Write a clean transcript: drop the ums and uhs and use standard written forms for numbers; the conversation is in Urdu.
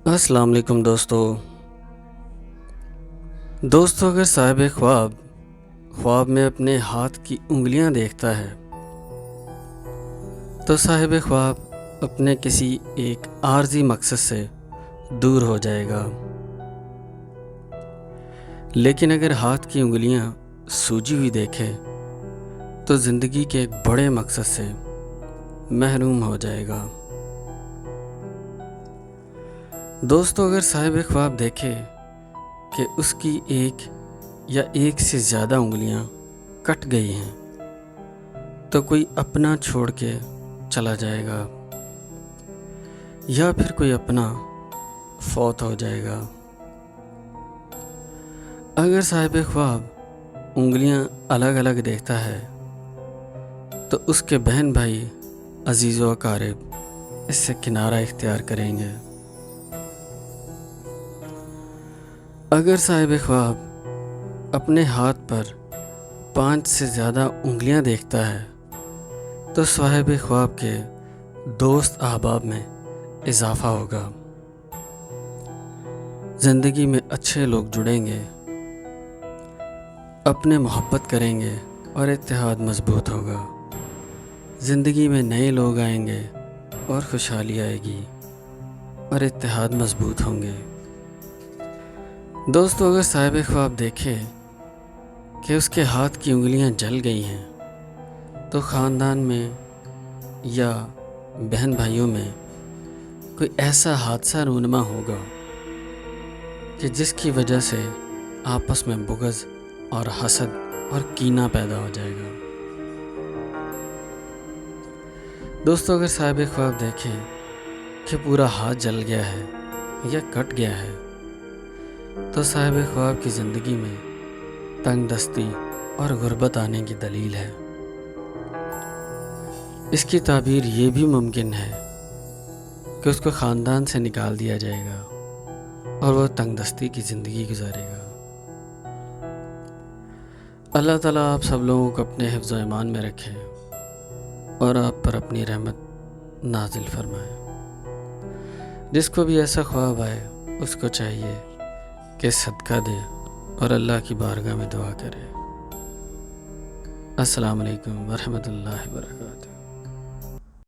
السلام علیکم دوستو اگر صاحب خواب میں اپنے ہاتھ کی انگلیاں دیکھتا ہے تو صاحب خواب اپنے کسی ایک عارضی مقصد سے دور ہو جائے گا، لیکن اگر ہاتھ کی انگلیاں سوجی ہوئی دیکھے تو زندگی کے ایک بڑے مقصد سے محروم ہو جائے گا۔ دوستو اگر صاحب خواب دیکھے کہ اس کی ایک یا ایک سے زیادہ انگلیاں کٹ گئی ہیں تو کوئی اپنا چھوڑ کے چلا جائے گا یا پھر کوئی اپنا فوت ہو جائے گا۔ اگر صاحب خواب انگلیاں الگ الگ دیکھتا ہے تو اس کے بہن بھائی عزیز و اقارب اس سے کنارہ اختیار کریں گے۔ اگر صاحب خواب اپنے ہاتھ پر 5 سے زیادہ انگلیاں دیکھتا ہے تو صاحب خواب کے دوست احباب میں اضافہ ہوگا، زندگی میں اچھے لوگ جڑیں گے، اپنے محبت کریں گے اور اتحاد مضبوط ہوگا، زندگی میں نئے لوگ آئیں گے اور خوشحالی آئے گی اور اتحاد مضبوط ہوں گے۔ دوستو اگر صاحب خواب دیکھے کہ اس کے ہاتھ کی انگلیاں جل گئی ہیں تو خاندان میں یا بہن بھائیوں میں کوئی ایسا حادثہ رونما ہوگا کہ جس کی وجہ سے آپس میں بغض اور حسد اور کینہ پیدا ہو جائے گا۔ دوستو اگر صاحب خواب دیکھے کہ پورا ہاتھ جل گیا ہے یا کٹ گیا ہے تو صاحب خواب کی زندگی میں تنگ دستی اور غربت آنے کی دلیل ہے۔ اس کی تعبیر یہ بھی ممکن ہے کہ اس کو خاندان سے نکال دیا جائے گا اور وہ تنگ دستی کی زندگی گزارے گا۔ اللہ تعالیٰ آپ سب لوگوں کو اپنے حفظ و ایمان میں رکھے اور آپ پر اپنی رحمت نازل فرمائے۔ جس کو بھی ایسا خواب آئے اس کو چاہیے کہ صدقہ دے اور اللہ کی بارگاہ میں دعا کرے۔ السلام علیکم ورحمۃ اللہ وبرکاتہ۔